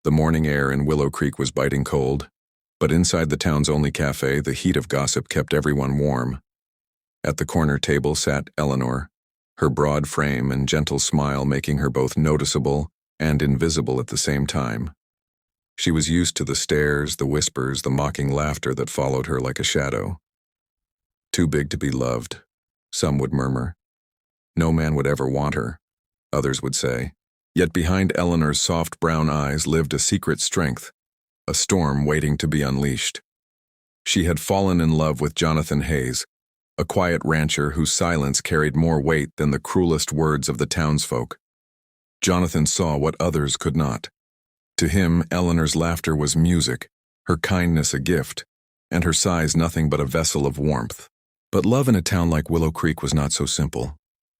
The morning air in Willow Creek was biting cold, but inside the town's only cafe, the heat of gossip kept everyone warm. At the corner table sat Eleanor, her broad frame and gentle smile making her both noticeable and invisible at the same time. She was used to the stares, the whispers, the mocking laughter that followed her like a shadow. Too big to be loved, some would murmur. No man would ever want her, others would say. Yet behind Eleanor's soft brown eyes lived a secret strength, a storm waiting to be unleashed. She had fallen in love with Jonathan Hayes, a quiet rancher whose silence carried more weight than the cruelest words of the townsfolk. Jonathan saw what others could not. To him, Eleanor's laughter was music, her kindness a gift, and her sighs nothing but a vessel of warmth. But love in a town like Willow Creek was not so simple.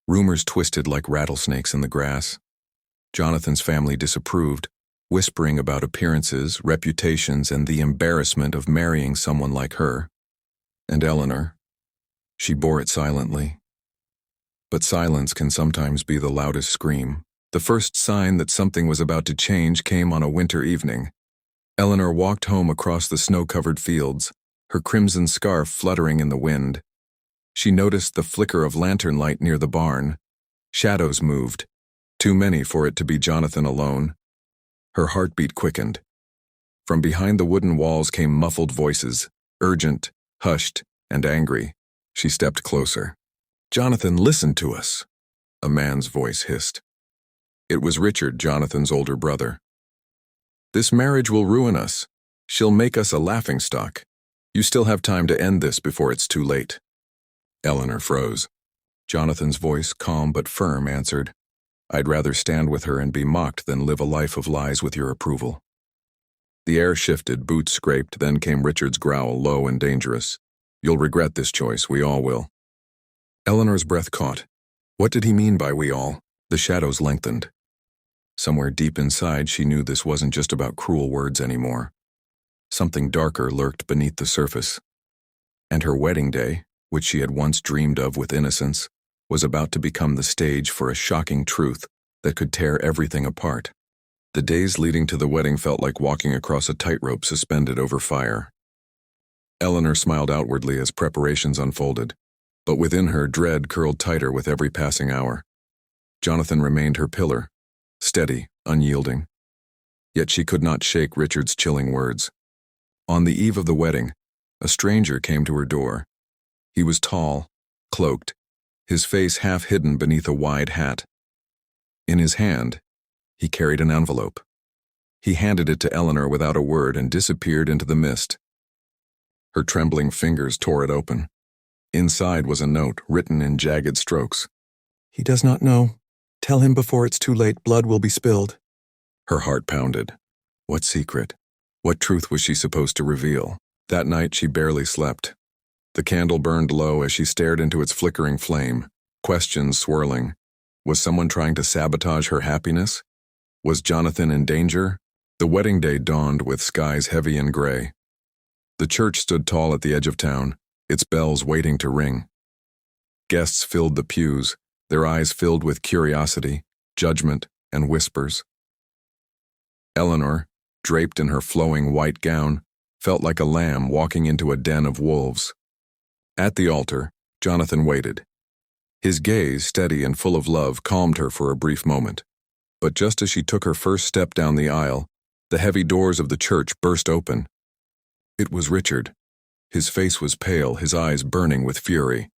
Rumors twisted like rattlesnakes in the grass. Jonathan's family disapproved, whispering about appearances, reputations, and the embarrassment of marrying someone like her. And Eleanor, she bore it silently. But silence can sometimes be the loudest scream. The first sign that something was about to change came on a winter evening. Eleanor walked home across the snow-covered fields, her crimson scarf fluttering in the wind. She noticed the flicker of lantern light near the barn. Shadows moved, too many for it to be Jonathan alone. Her heartbeat quickened. From behind the wooden walls came muffled voices, urgent, hushed, and angry. She stepped closer. "Jonathan, listen to us," a man's voice hissed. It was Richard, Jonathan's older brother. "This marriage will ruin us. She'll make us a laughingstock. You still have time to end this before it's too late." Eleanor froze. Jonathan's voice, calm but firm, answered, "I'd rather stand with her and be mocked than live a life of lies with your approval." The air shifted, boots scraped, then came Richard's growl, low and dangerous. "You'll regret this choice, we all will." Eleanor's breath caught. What did he mean by we all? The shadows lengthened. Somewhere deep inside she knew this wasn't just about cruel words anymore. Something darker lurked beneath the surface. And her wedding day, which she had once dreamed of with innocence, was about to become the stage for a shocking truth that could tear everything apart. The days leading to the wedding felt like walking across a tightrope suspended over fire. Eleanor smiled outwardly as preparations unfolded, but within her dread curled tighter with every passing hour. Jonathan remained her pillar, steady, unyielding. Yet she could not shake Richard's chilling words. On the eve of the wedding, a stranger came to her door. He was tall, cloaked, his face half hidden beneath a wide hat. In his hand, he carried an envelope. He handed it to Eleanor without a word and disappeared into the mist. Her trembling fingers tore it open. Inside was a note written in jagged strokes. "He does not know. Tell him before it's too late, blood will be spilled." Her heart pounded. What secret? What truth was she supposed to reveal? That night she barely slept. The candle burned low as she stared into its flickering flame, questions swirling. Was someone trying to sabotage her happiness? Was Jonathan in danger? The wedding day dawned with skies heavy and gray. The church stood tall at the edge of town, its bells waiting to ring. Guests filled the pews, their eyes filled with curiosity, judgment, and whispers. Eleanor, draped in her flowing white gown, felt like a lamb walking into a den of wolves. At the altar, Jonathan waited. His gaze, steady and full of love, calmed her for a brief moment. But just as she took her first step down the aisle, the heavy doors of the church burst open. It was Richard. His face was pale, his eyes burning with fury.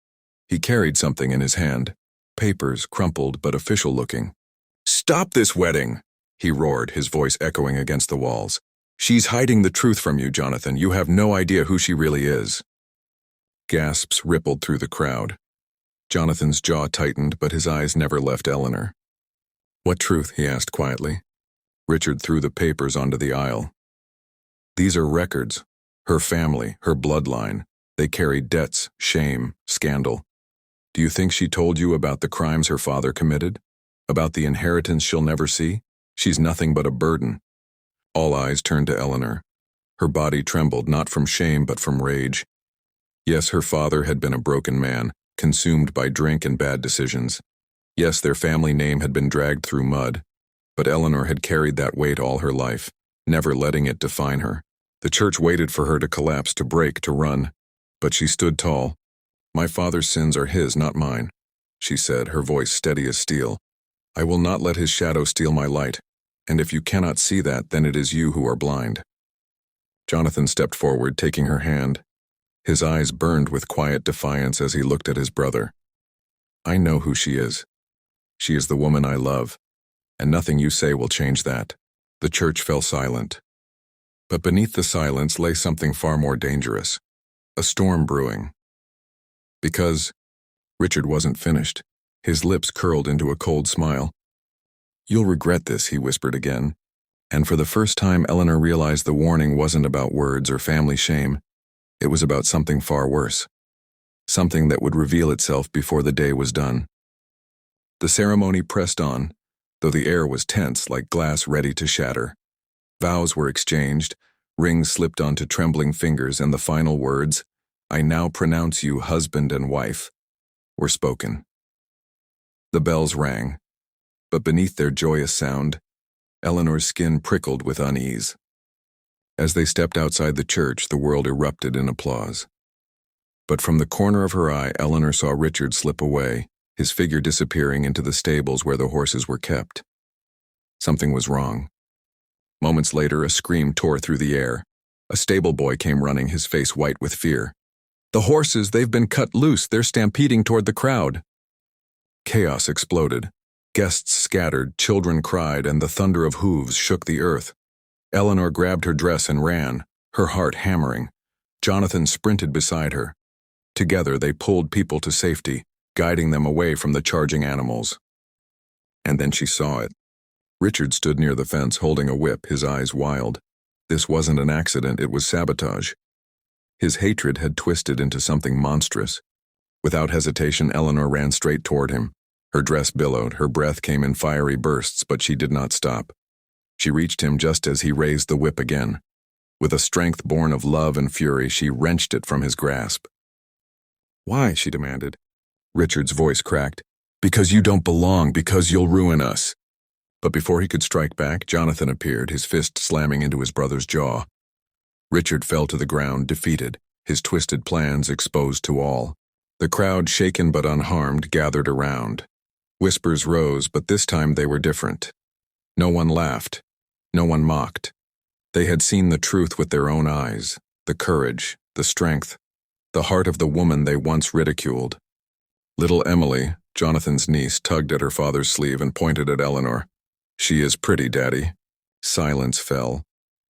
He carried something in his hand. Papers, crumpled but official-looking. "Stop this wedding!" he roared, his voice echoing against the walls. "She's hiding the truth from you, Jonathan. You have no idea who she really is." Gasps rippled through the crowd. Jonathan's jaw tightened, but his eyes never left Eleanor. "What truth?" he asked quietly. Richard threw the papers onto the aisle. "These are records. Her family, her bloodline. They carry debts, shame, scandal. Do you think she told you about the crimes her father committed? About the inheritance she'll never see? She's nothing but a burden." All eyes turned to Eleanor. Her body trembled, not from shame but from rage. Yes, her father had been a broken man, consumed by drink and bad decisions. Yes, their family name had been dragged through mud. But Eleanor had carried that weight all her life, never letting it define her. The church waited for her to collapse, to break, to run, but she stood tall. "My father's sins are his, not mine," she said, her voice steady as steel. "I will not let his shadow steal my light, and if you cannot see that, then it is you who are blind." Jonathan stepped forward, taking her hand. His eyes burned with quiet defiance as he looked at his brother. "I know who she is. She is the woman I love, and nothing you say will change that." The church fell silent. But beneath the silence lay something far more dangerous, a storm brewing. Because Richard wasn't finished. His lips curled into a cold smile. "You'll regret this," he whispered again. And for the first time, Eleanor realized the warning wasn't about words or family shame. It was about something far worse. Something that would reveal itself before the day was done. The ceremony pressed on, though the air was tense like glass ready to shatter. Vows were exchanged, rings slipped onto trembling fingers, and the final words, "I now pronounce you husband and wife," were spoken. The bells rang, but beneath their joyous sound, Eleanor's skin prickled with unease. As they stepped outside the church, the world erupted in applause. But from the corner of her eye, Eleanor saw Richard slip away, his figure disappearing into the stables where the horses were kept. Something was wrong. Moments later, a scream tore through the air. A stable boy came running, his face white with fear. "The horses, they've been cut loose. They're stampeding toward the crowd." Chaos exploded. Guests scattered, children cried, and the thunder of hooves shook the earth. Eleanor grabbed her dress and ran, her heart hammering. Jonathan sprinted beside her. Together, they pulled people to safety, guiding them away from the charging animals. And then she saw it. Richard stood near the fence, holding a whip, his eyes wild. This wasn't an accident, it was sabotage. His hatred had twisted into something monstrous. Without hesitation, Eleanor ran straight toward him. Her dress billowed, her breath came in fiery bursts, but she did not stop. She reached him just as he raised the whip again. With a strength born of love and fury, she wrenched it from his grasp. "Why?" she demanded. Richard's voice cracked. "Because you don't belong, because you'll ruin us." But before he could strike back, Jonathan appeared, his fist slamming into his brother's jaw. Richard fell to the ground, defeated, his twisted plans exposed to all. The crowd, shaken but unharmed, gathered around. Whispers rose, but this time they were different. No one laughed. No one mocked. They had seen the truth with their own eyes, the courage, the strength, the heart of the woman they once ridiculed. Little Emily, Jonathan's niece, tugged at her father's sleeve and pointed at Eleanor. "She is pretty, Daddy." Silence fell,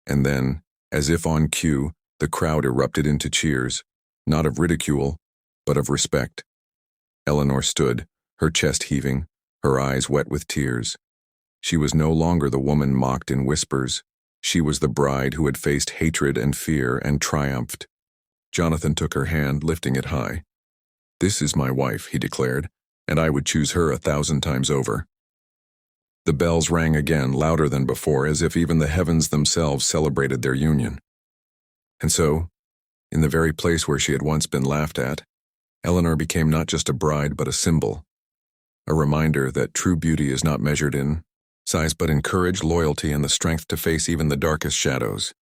and then, as if on cue, the crowd erupted into cheers, not of ridicule, but of respect. Eleanor stood, her chest heaving, her eyes wet with tears. She was no longer the woman mocked in whispers. She was the bride who had faced hatred and fear and triumphed. Jonathan took her hand, lifting it high. "This is my wife," he declared, "and I would choose her 1,000 times over." The bells rang again, louder than before, as if even the heavens themselves celebrated their union. And so, in the very place where she had once been laughed at, Eleanor became not just a bride but a symbol, a reminder that true beauty is not measured in size but in courage, loyalty, and the strength to face even the darkest shadows.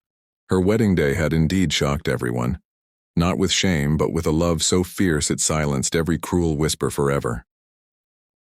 Her wedding day had indeed shocked everyone, not with shame but with a love so fierce it silenced every cruel whisper forever.